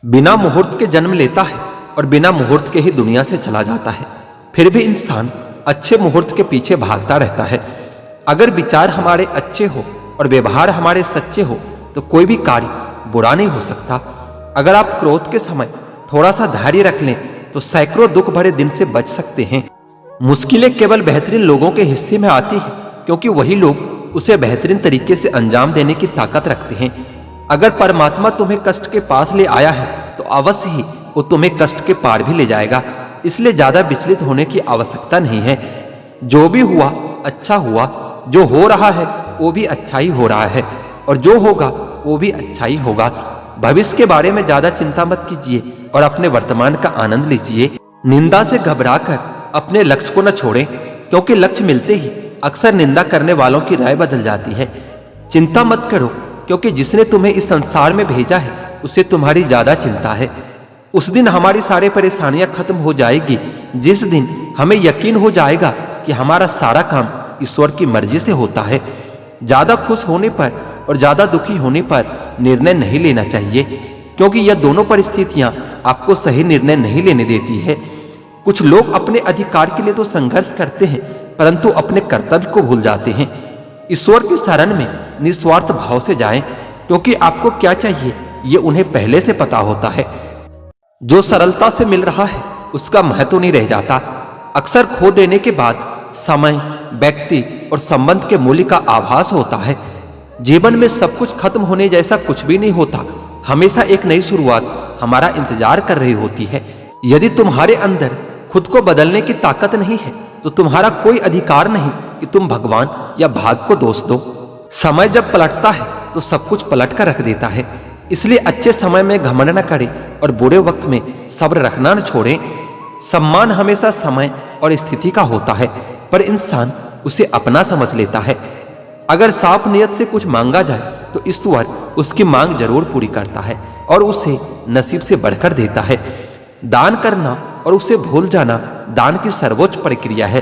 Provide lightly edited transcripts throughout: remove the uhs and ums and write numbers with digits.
बिना मुहूर्त के जन्म लेता है और बिना मुहूर्त के ही दुनिया से चला जाता है। फिर भी इंसान अच्छे मुहूर्त के पीछे भागता रहता है। अगर विचार हमारे अच्छे हो और व्यवहार हमारे सच्चे हो तो कोई भी कार्य बुरा नहीं हो सकता। अगर आप क्रोध के समय थोड़ा सा धैर्य रख लें तो सैकड़ों दुख भरे दिन से बच सकते हैं। मुश्किलें केवल बेहतरीन लोगों के हिस्से में आती है, क्योंकि वही लोग उसे बेहतरीन तरीके से अंजाम देने की ताकत रखते हैं। अगर परमात्मा तुम्हें कष्ट के पास ले आया है तो अवश्य ही वो तुम्हें कष्ट के पार भी ले जाएगा। इसलिए ज्यादा विचलित होने की आवश्यकता नहीं है। जो भी हुआ अच्छा हुआ, जो हो रहा है वो भी अच्छा ही हो रहा है, और जो होगा वो भी अच्छा ही होगा। भविष्य के बारे में ज्यादा चिंता मत कीजिए और अपने वर्तमान का आनंद लीजिए। निंदा से घबराकर अपने लक्ष्य को न छोड़ें, क्योंकि लक्ष्य मिलते ही अक्सर निंदा करने वालों की राय बदल जाती है। चिंता मत करो, क्योंकि जिसने तुम्हें इस संसार में भेजा है उसे तुम्हारी ज्यादा चिंता है। उस दिन हमारी सारी परेशानियां खत्म हो जाएगी, जिस दिन हमें यकीन हो जाएगा कि हमारा सारा काम ईश्वर की मर्जी से होता है। ज्यादा खुश होने पर और ज्यादा दुखी होने पर निर्णय नहीं लेना चाहिए, क्योंकि यह दोनों परिस्थितियां आपको सही निर्णय नहीं लेने देती है। कुछ लोग अपने अधिकार के लिए तो संघर्ष करते हैं, परंतु अपने कर्तव्य को भूल जाते हैं। ईश्वर की शरण में निस्वार्थ भाव से जाएं, क्योंकि आपको क्या चाहिए ये उन्हें पहले से पता होता है। जो सरलता से मिल रहा है उसका महत्व नहीं रह जाता। अक्सर खो देने के बाद समय, व्यक्ति और संबंध के मूल्य का आभास होता है। जीवन में सब कुछ खत्म होने जैसा कुछ भी नहीं होता। हमेशा एक नई शुरुआत हमारा इंतजार कर रही होती है। यदि तुम्हारे अंदर खुद को बदलने की ताकत नहीं है तो तुम्हारा कोई अधिकार नहीं कि तुम भगवान या भाग्य को दोष दो। समय जब पलटता है तो सब कुछ पलट कर रख देता है। इसलिए अच्छे समय में घमंड न करें और बुरे वक्त में सब्र रखना न छोड़ें। सम्मान हमेशा समय और स्थिति का होता है, पर इंसान उसे अपना समझ लेता है। अगर साफ नियत से कुछ मांगा जाए तो ईश्वर उसकी मांग जरूर पूरी करता है और उसे नसीब से बढ़कर देता है। दान करना और उसे भूल जाना दान की सर्वोच्च प्रक्रिया है।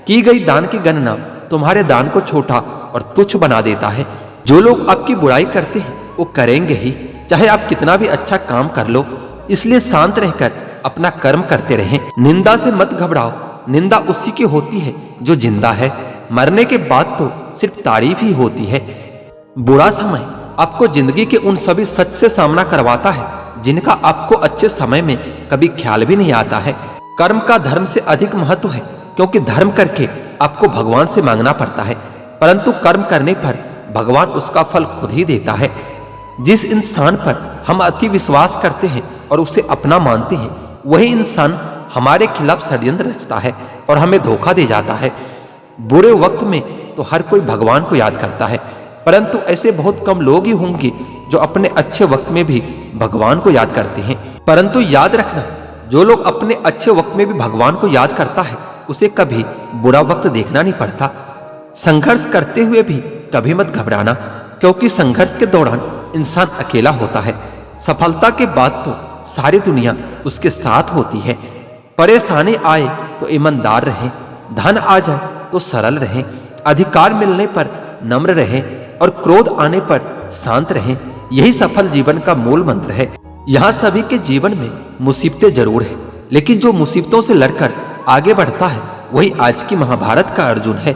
की गई दान की गणना तुम्हारे दान को छोटा और तुच्छ बना देता है। जो लोग आपकी बुराई करते हैं वो करेंगे ही, चाहे आप कितना भी अच्छा काम कर लो। इसलिए शांत रहकर अपना कर्म करते रहें। निंदा से मत घबराओ। निंदा उसी की होती है जो जिंदा है। मरने के बाद तो सिर्फ तारीफ ही होती है। बुरा समय आपको जिंदगी के उन सभी सच से सामना करवाता है जिनका आपको अच्छे समय में कभी ख्याल भी नहीं आता है। कर्म का धर्म से अधिक महत्व है, क्योंकि धर्म करके आपको भगवान से मांगना पड़ता है, परंतु कर्म करने पर भगवान उसका फल खुद ही देता है। जिस इंसान पर हम अति विश्वास करते हैं और उसे अपना मानते हैं, वही इंसान हमारे खिलाफ षड्यंत्र रचता है और हमें धोखा दे जाता है। बुरे वक्त में तो हर कोई भगवान को याद करता है, परंतु ऐसे बहुत कम लोग ही होंगे जो अपने अच्छे वक्त में भी भगवान को याद करते हैं। परंतु याद रखना, जो लोग अपने अच्छे वक्त में भी भगवान को याद करता है उसे कभी बुरा वक्त देखना नहीं पड़ता। संघर्ष करते हुए भी कभी मत घबराना, क्योंकि संघर्ष के दौरान इंसान अकेला होता है। सफलता के बाद तो सारी दुनिया उसके साथ होती है। परेशानी आए तो ईमानदार रहें, धन आ जाए तो सरल रहें, अधिकार मिलने पर नम्र रहें और क्रोध आने पर शांत रहें। यही सफल जीवन का मूल मंत्र है। यहाँ सभी के जीवन में मुसीबतें जरूर है, लेकिन जो मुसीबतों से लड़कर आगे बढ़ता है वही आज की महाभारत का अर्जुन है।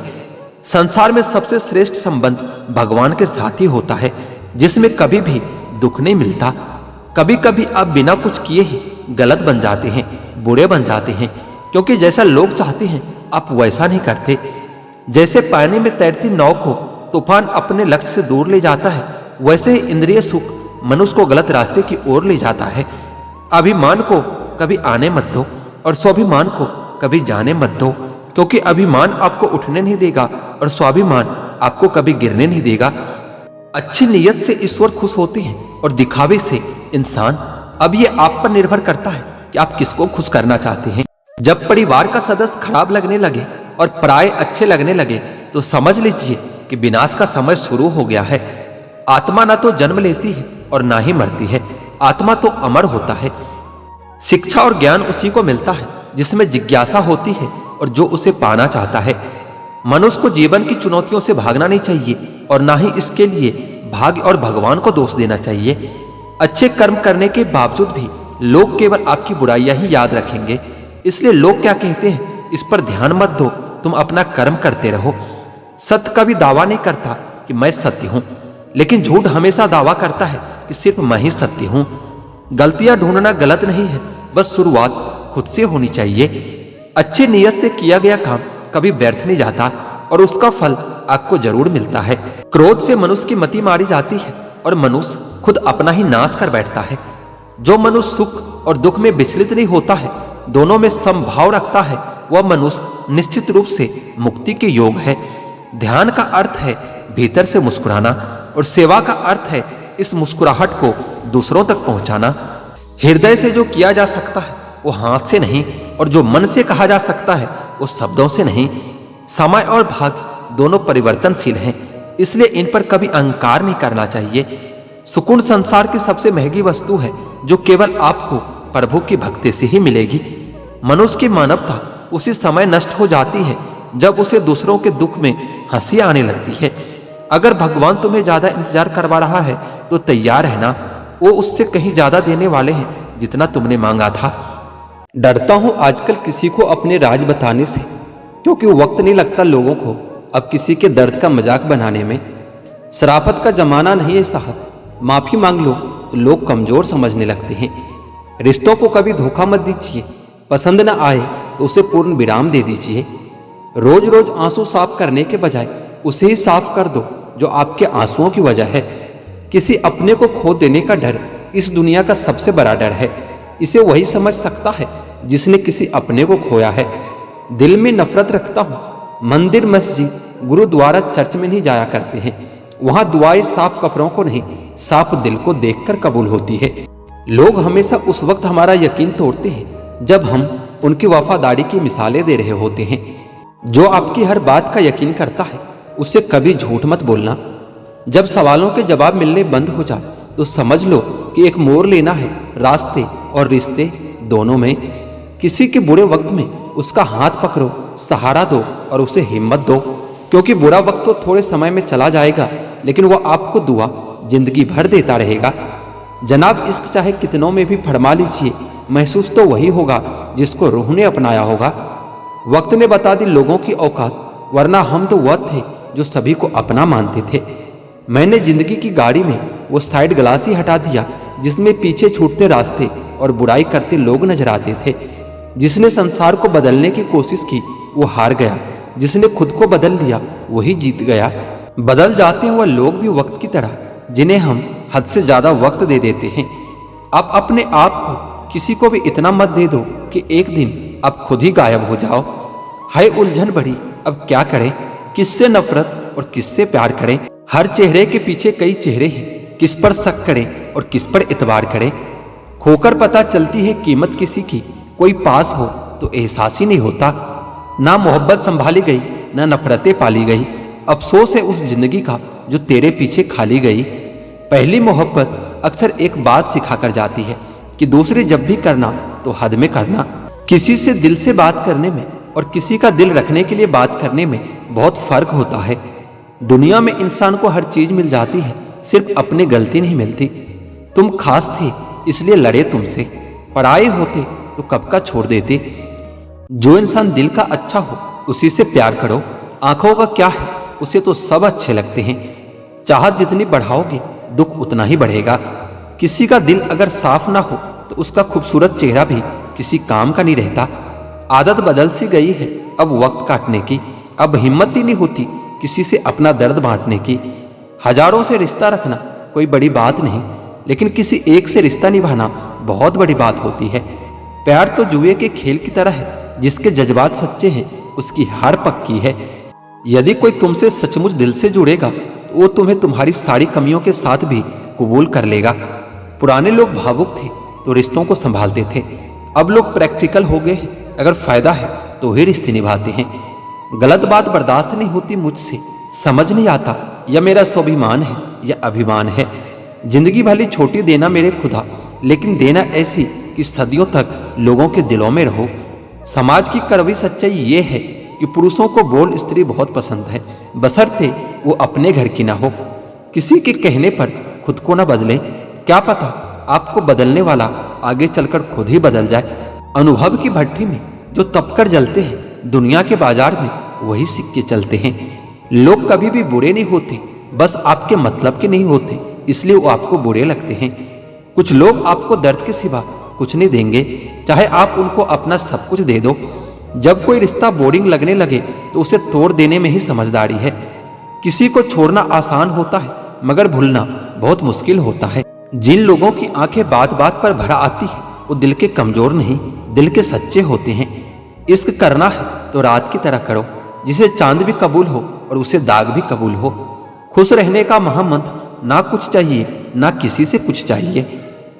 संसार में सबसे श्रेष्ठ संबंध भगवान के साथ ही होता है, जिसमें कभी भी दुख नहीं मिलता। कभी कभी आप बिना कुछ किए ही गलत बन जाते हैं, बुरे बन जाते हैं, क्योंकि जैसा लोग चाहते हैं आप वैसा नहीं करते। जैसे पानी में तैरती नाव को तूफान अपने लक्ष्य से दूर ले जाता है, वैसे ही इंद्रिय सुख मनुष्य को गलत रास्ते की ओर ले जाता है। अभिमान को कभी आने मत दो और स्वाभिमान को कभी जाने मत दो, क्योंकि अभिमान आपको उठने नहीं देगा और स्वाभिमान आपको कभी गिरने नहीं देगा। अच्छी नीयत से ईश्वर खुश होते हैं और दिखावे से इंसान। अब ये आप पर निर्भर करता है कि आप किसको खुश करना चाहते हैं। जब परिवार का सदस्य खराब लगने लगे और पराये अच्छे लगने लगे तो समझ लीजिए कि विनाश का समय शुरू हो गया है। आत्मा ना तो जन्म लेती है और ना ही मरती है, आत्मा तो अमर होता है। शिक्षा और ज्ञान उसी को मिलता है जिसमें जिज्ञासा होती है और जो उसे पाना चाहता है। मनुष्य को जीवन की चुनौतियों से भागना नहीं चाहिए और ना ही इसके लिए भाग्य और भगवान को दोष देना चाहिए। अच्छे कर्म करने के बावजूद भी लोग केवल आपकी बुराइयां ही याद रखेंगे। इसलिए लोग क्या कहते हैं इस पर ध्यान मत दो, तुम अपना कर्म करते रहो। सत्य कभी दावा नहीं करता कि मैं सत्य हूं, लेकिन झूठ हमेशा दावा करता है कि सिर्फ मैं ही सत्य हूं। गलतियां ढूंढना गलत नहीं है, बस शुरुआत खुद से होनी चाहिए। अच्छी नीयत से किया गया काम कभी व्यर्थ नहीं जाता और उसका फल आपको जरूर मिलता है। क्रोध से मनुष्य की मति मारी जाती है और मनुष्य खुद अपना ही नाश कर बैठता है। जो मनुष्य सुख और दुख में विचलित नहीं होता है, दोनों में समभाव रखता है, वह मनुष्य निश्चित रूप से मुक्ति के योग है। ध्यान का अर्थ है भीतर से मुस्कुराना और सेवा का अर्थ है इस मुस्कुराहट को दूसरों तक पहुंचाना। हृदय से जो किया जा सकता है वो हाथ से नहीं, और जो मन से कहा जा सकता है वो शब्दों से नहीं। समय और भाग्य दोनों परिवर्तनशील हैं, इसलिए इन पर कभी अहंकार नहीं करना चाहिए। सुकून संसार की सबसे महंगी वस्तु है जो केवल आपको प्रभु की भक्ति से ही मिलेगी। मनुष्य की मानवता उसी समय नष्ट हो जाती है जब उसे दूसरों के दुख में हंसी आने लगती है। अगर भगवान तुम्हें ज्यादा इंतजार करवा रहा है तो तैयार रहना, वो उससे कहीं ज्यादा देने वाले हैं जितना तुमने मांगा था। डरता हूं आजकल किसी को अपने राज बताने से, क्योंकि वक्त नहीं लगता लोगों को अब किसी के दर्द का मजाक बनाने में। शराफत का जमाना नहीं है साहब, माफी मांग लो तो लोग कमजोर समझने लगते हैं। रिश्तों को कभी धोखा मत दीजिए, पसंद न आए तो उसे पूर्ण विराम दे दीजिए। रोज रोज आंसू साफ करने के बजाय उसे ही साफ कर दो जो आपके आंसुओं की वजह है। किसी अपने को खो देने का डर इस दुनिया का सबसे बड़ा डर है। इसे वही समझ सकता है जिसने किसी अपने को खोया है। दिल में नफरत रखता हूं। मंदिर, मस्जिद, गुरुद्वारा, चर्च में नहीं जाया करते हैं। वहां दुआएं साफ कपड़ों को नहीं, साफ दिल को देखकर कबूल होती है। लोग हमेशा उस वक्त हमारा यकीन तोड़ते हैं जब हम उनकी वफादारी की मिसालें दे रहे होते हैं। जो आपकी हर बात का यकीन करता है उससे कभी झूठ मत बोलना। जब सवालों के जवाब मिलने बंद हो जाए तो समझ लो कि एक मोड़ लेना है रास्ते और रिश्ते दोनों में। किसी के बुरे वक्त में उसका हाथ पकड़ो, सहारा दो और उसे हिम्मत दो, क्योंकि बुरा वक्त तो थोड़े समय में चला जाएगा, लेकिन वह आपको दुआ जिंदगी भर देता रहेगा। जनाब, इश्क चाहे कितनों में भी फरमा लीजिए, महसूस तो वही होगा जिसको रूह ने अपनाया होगा। वक्त ने बता दी लोगों की औकात, वरना हम तो वह थे जो सभी को अपना मानते थे। मैंने जिंदगी की गाड़ी में वो साइड ग्लास ही हटा दिया जिसमें पीछे छूटते रास्ते और बुराई करते लोग नजर आते थे। जिसने संसार को बदलने की कोशिश की वो हार गया, जिसने खुद को बदल लिया वही जीत गया। बदल जाते हैं वह लोग भी वक्त की तरह जिन्हें हम हद से ज्यादा वक्त दे देते हैं। आप अपने आप को किसी को भी इतना मत दे दो कि एक दिन आप खुद ही गायब हो जाओ। हाय उलझन बढ़ी, अब क्या करें, किससे नफरत और किससे प्यार करें। हर चेहरे के पीछे कई चेहरे हैं, किस पर शक करें और किस पर इतबार करें। खोकर पता चलती है कीमत किसी की, कोई पास हो तो एहसास ही नहीं होता। ना मोहब्बत संभाली गई, ना नफरतें पाली गई। अफसोस है उस जिंदगी का जो तेरे पीछे खाली गई। पहली मोहब्बत अक्सर एक बात सिखा कर जाती है कि दूसरे जब भी करना तो हद में करना। किसी से दिल से बात करने में और किसी का दिल रखने के लिए बात करने में बहुत फर्क होता है। दुनिया में इंसान को हर चीज मिल जाती है, सिर्फ अपनी गलती नहीं मिलती। तुम खास थे इसलिए लड़े तुमसे, पराए होते तो कब का छोड़ देते। जो इंसान दिल का अच्छा हो उसी से प्यार करो। आंखों का क्या है, उसे तो सब अच्छे लगते हैं। चाहत जितनी बढ़ाओगे दुख उतना ही बढ़ेगा। किसी का दिल अगर साफ ना हो तो उसका खूबसूरत चेहरा भी किसी काम का नहीं रहता। आदत बदल सी गई है अब वक्त काटने की, अब हिम्मत ही नहीं होती किसी से अपना दर्द बांटने की। हजारों से रिश्ता रखना कोई बड़ी बात नहीं, लेकिन किसी एक से रिश्ता निभाना बहुत बड़ी बात होती है। प्यार तो जुए के खेल की तरह है, जिसके जज्बात सच्चे हैं उसकी हार पक्की है। यदि कोई तुमसे सचमुच दिल से जुड़ेगा तो वो तुम्हें तुम्हारी सारी कमियों के साथ भी कबूल कर लेगा। पुराने लोग भावुक थे तो रिश्तों को संभालते थे, अब लोग प्रैक्टिकल हो गए हैं। अगर फायदा है तो ही रिश्ते निभाते हैं। गलत बात बर्दाश्त नहीं होती मुझसे, समझ नहीं आता यह मेरा स्वाभिमान है या अभिमान है। जिंदगी भली छोटी देना मेरे खुदा, लेकिन देना ऐसी कि सदियों तक लोगों के दिलों में रहो। समाज की कड़वी सच्चाई ये है कि पुरुषों को बोल स्त्री बहुत पसंद है, बशर्ते वो अपने घर की ना हो। किसी के कहने पर खुद को ना बदले, क्या पता आपको बदलने वाला आगे चलकर खुद ही बदल जाए। अनुभव की भट्ठी में जो तपकर जलते हैं, दुनिया के बाजार में वही सिक्के चलते हैं। लोग कभी भी बुरे नहीं होते, बस आपके मतलब के नहीं होते, इसलिए वो आपको बुरे लगते हैं। कुछ लोग आपको दर्द के सिवा कुछ नहीं देंगे, चाहे आप उनको अपना सब कुछ दे दो। जब कोई रिश्ता बोरिंग लगने लगे तो उसे तोड़ देने में ही समझदारी है। किसी को छोड़ना आसान होता है, मगर भूलना बहुत मुश्किल होता है। जिन लोगों की आंखें बात बात पर भरा आती है, वो दिल के कमजोर नहीं, दिल के सच्चे होते हैं। इश्क करना है तो रात की तरह करो, जिसे चांद भी कबूल हो और उसे दाग भी कबूल हो। खुश रहने का महामंत्र, ना कुछ चाहिए ना किसी से कुछ चाहिए।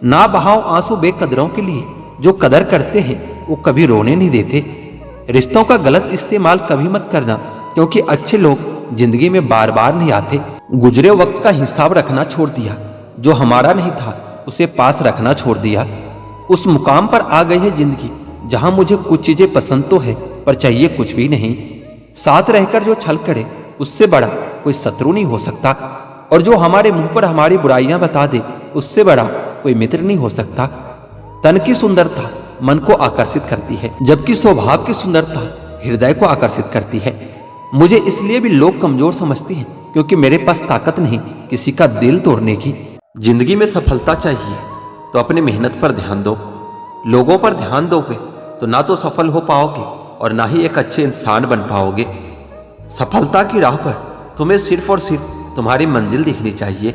ना बहाओ आंसू बेकदरों के लिए, जो कदर करते हैं वो कभी रोने नहीं देते। रिश्तों का गलत इस्तेमाल कभी मत करना, क्योंकि अच्छे लोग जिंदगी में बार बार नहीं आते। गुजरे वक्त का हिसाब रखना छोड़ दिया, जो हमारा नहीं था उसे पास रखना छोड़ दिया। उस मुकाम पर आ गई है जिंदगी जहां मुझे कुछ चीजें पसंद तो है, पर चाहिए कुछ भी नहीं। साथ रहकर जो छल करे, उससे बड़ा कोई शत्रु नहीं हो सकता। और जो हमारे मुंह पर हमारी बुराइयां बता दे, उससे बड़ा कोई मित्र नहीं हो सकता। तन की सुंदरता मन को आकर्षित करती है, जबकि स्वभाव की सुंदरता हृदय को आकर्षित करती है। मुझे इसलिए भी लोग कमजोर समझते हैं, क्योंकि मेरे पास ताकत नहीं किसी का दिल तोड़ने की। जिंदगी में सफलता चाहिए तो अपनी मेहनत पर ध्यान दो। लोगों पर ध्यान दोगे तो ना तो सफल हो पाओगे और ना ही एक अच्छे इंसान बन पाओगे। सफलता की राह पर तुम्हें सिर्फ और सिर्फ तुम्हारी मंजिल दिखनी चाहिए।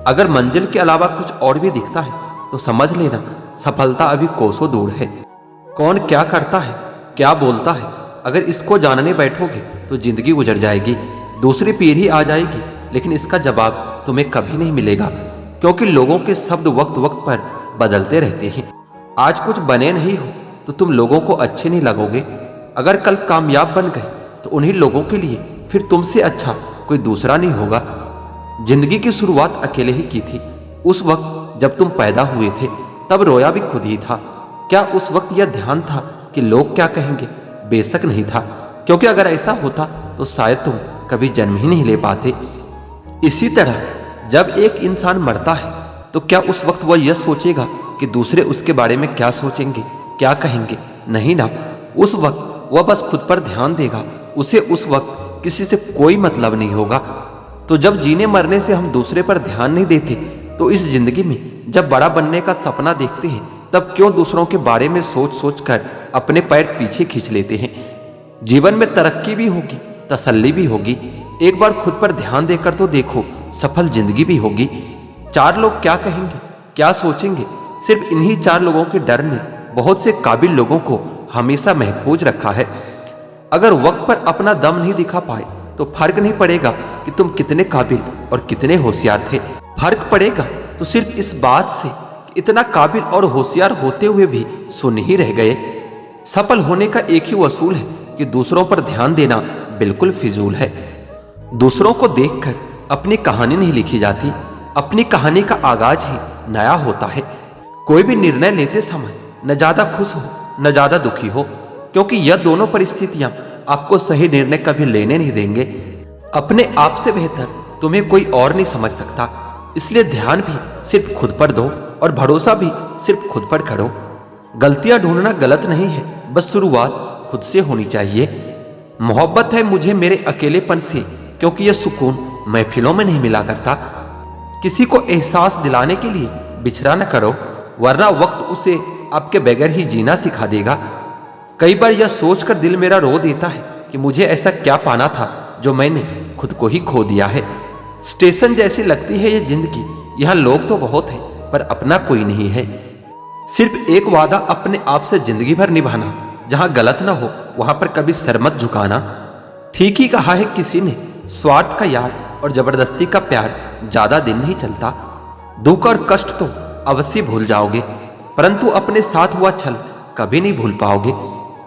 अगर मंजिल के अलावा कुछ और भी दिखता है तो समझ लेना सफलता अभी कोसों दूर है। कौन क्या करता है, क्या बोलता है, अगर इसको जानने बैठोगे तो जिंदगी गुजर जाएगी, दूसरी पीढ़ी आ जाएगी, लेकिन इसका जवाब तुम्हें कभी नहीं मिलेगा, क्योंकि लोगों के शब्द वक्त वक्त पर बदलते रहते हैं। आज कुछ बने नहीं हो तो तुम लोगों को अच्छे नहीं लगोगे। अगर कल कामयाब बन गए तो उन्हीं लोगों के लिए फिर तुमसे अच्छा कोई दूसरा नहीं होगा। जिंदगी की शुरुआत अकेले ही की थी। उस वक्त जब तुम पैदा हुए थे तब रोया भी खुद ही था। क्या उस वक्त यह ध्यान था कि लोग क्या कहेंगे? बेशक नहीं था, क्योंकि अगर ऐसा होता तो शायद तुम कभी जन्म ही नहीं ले पाते। इसी तरह जब एक इंसान मरता है तो क्या उस वक्त वह यह सोचेगा कि दूसरे उसके बारे में क्या सोचेंगे, क्या कहेंगे? नहीं ना, उस वक्त वह बस खुद पर ध्यान देगा। उसे उस वक्त किसी से कोई मतलब नहीं होगा। तो जब जीने मरने से हम दूसरे पर ध्यान नहीं देते, तो इस जिंदगी में जब बड़ा बनने का सपना देखते हैं, तब क्यों दूसरों के बारे में सोच सोच कर अपने पैर पीछे खींच लेते हैं? जीवन में तरक्की भी होगी, तसल्ली भी होगी। एक बार खुद पर ध्यान देकर तो देखो, सफल जिंदगी भी होगी। चार लोग क्या कहेंगे, क्या सोचेंगे, सिर्फ इन्हीं चार लोगों के डर ने बहुत से काबिल लोगों को हमेशा महफूज रखा है। अगर वक्त पर अपना दम नहीं दिखा पाए तो फर्क नहीं पड़ेगा कि तुम कितने काबिल और कितने होशियार थे। फर्क पड़ेगा तो सिर्फ इस बात से कि इतना काबिल और होशियार होते हुए भी सुन ही रह गए। सफल होने का एक ही वसूल है कि दूसरों पर ध्यान देना बिल्कुल फिजूल है। दूसरों को देखकर अपनी कहानी नहीं लिखी जाती, अपनी कहानी का आगाज ही नया होता है। कोई भी निर्णय लेते समय न ज्यादा खुश हो न ज्यादा दुखी हो, क्योंकि यह दोनों परिस्थितियां आपको सही निर्णय कभी लेने नहीं देंगे। अपने आप से बेहतर तुम्हें कोई और नहीं समझ सकता, इसलिए ध्यान भी सिर्फ खुद पर दो और भरोसा भी सिर्फ खुद पर करो। गलतियां ढूंढना गलत नहीं है, बस शुरुआत खुद से होनी चाहिए। मोहब्बत है मुझे मेरे अकेलेपन से, क्योंकि यह सुकून महफिलों में नहीं मिला करता। किसी को एहसास दिलाने के लिए बिछड़ा न करो, वरना वक्त उसे आपके बगैर ही जीना सिखा देगा। कई बार यह सोचकर दिल मेरा रो देता है कि मुझे ऐसा क्या पाना था जो मैंने खुद को ही खो दिया है। स्टेशन जैसी लगती है ये जिंदगी, यहाँ लोग तो बहुत हैं पर अपना कोई नहीं है। सिर्फ एक वादा अपने आप से जिंदगी भर निभाना, जहां गलत ना हो वहां पर कभी सर मत झुकाना। ठीक ही कहा है किसी ने, स्वार्थ का यार और जबरदस्ती का प्यार ज्यादा दिन नहीं चलता। दुख और कष्ट तो अवश्य भूल जाओगे, परंतु अपने साथ हुआ छल कभी नहीं भूल पाओगे।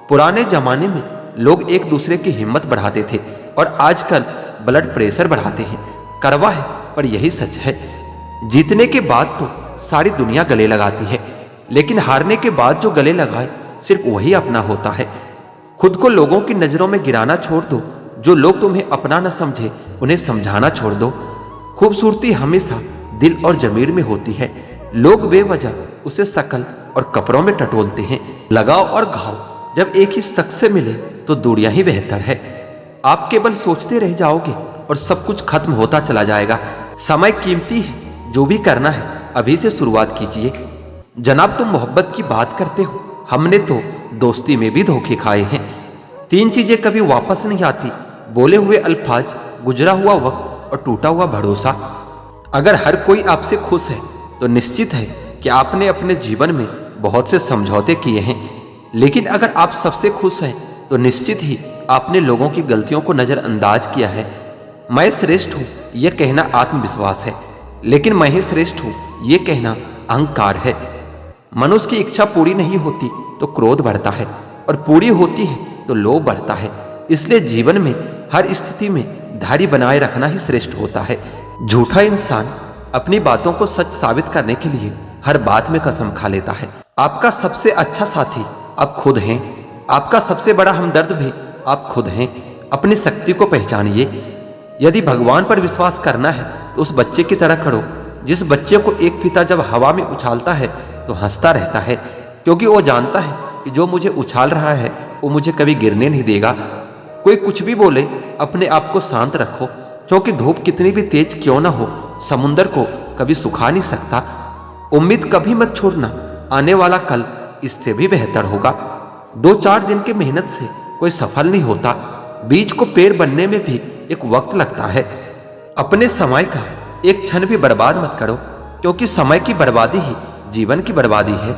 पुराने जमाने में लोग एक दूसरे की हिम्मत बढ़ाते थे और आजकल ब्लड प्रेशर बढ़ाते हैं। कड़वा है पर यही सच है। जीतने के बाद तो सारी दुनिया गले लगाती है, लेकिन हारने के बाद जो गले लगाए सिर्फ वही अपना होता है। खुद को लोगों की नजरों में गिराना छोड़ दो। जो लोग तुम्हें अपना न समझे उन्हें समझाना छोड़ दो। खूबसूरती हमेशा दिल और जमीर में होती है, लोग बेवजह उसे शकल और कपड़ों में टटोलते हैं। लगाव और घाव जब एक ही शख्स से मिले तो दूरियां ही बेहतर है। आप केवल सोचते रह जाओगे और सब कुछ खत्म होता चला जाएगा। समय कीमती है, जो भी करना है अभी से शुरुआत कीजिए। जनाब, तुम मोहब्बत की बात करते हो, हमने तो दोस्ती में भी धोखे खाए हैं। 3 चीजें कभी वापस नहीं आती: बोले हुए अल्फाज, गुजरा हुआ वक्त और टूटा हुआ भरोसा। अगर हर कोई आपसे खुश है तो निश्चित है कि आपने अपने जीवन में बहुत से समझौते किए हैं। लेकिन अगर आप सबसे खुश हैं तो निश्चित ही आपने लोगों की गलतियों को नजरअंदाज किया है। मैं श्रेष्ठ हूं यह कहना आत्मविश्वास है, लेकिन मैं ही श्रेष्ठ हूं यह कहना अहंकार है। मनुष्य की इच्छा पूरी नहीं होती तो क्रोध बढ़ता है, और पूरी होती है तो लोभ बढ़ता है। इसलिए जीवन में हर स्थिति में धैर्य बनाए रखना ही श्रेष्ठ होता है। झूठा इंसान अपनी बातों को सच साबित करने के लिए हर बात में कसम खा लेता है। आपका सबसे अच्छा साथी आप खुद हैं। आपका सबसे बड़ा हमदर्द भी आप खुद हैं। अपनी शक्ति को पहचानिए। यदि भगवान पर विश्वास करना है तो उस बच्चे की तरह करो जिस बच्चे को एक पिता जब हवा में उछालता है तो हंसता रहता है, क्योंकि वो जानता है कि जो मुझे उछाल रहा है वो मुझे कभी गिरने नहीं देगा। कोई कुछ भी बोले, अपने आप को शांत रखो, क्योंकि धूप कितनी भी तेज क्यों ना हो, समुंदर को कभी सुखा नहीं सकता। उम्मीद कभी मत छोड़ना, आने वाला कल इससे भी बेहतर होगा। 2-4 दिन की मेहनत से कोई सफल नहीं होता। बीज को पेड़ बनने में भी एक वक्त लगता है। अपने समय का एक क्षण भी बर्बाद मत करो, क्योंकि समय की बर्बादी ही जीवन की बर्बादी है।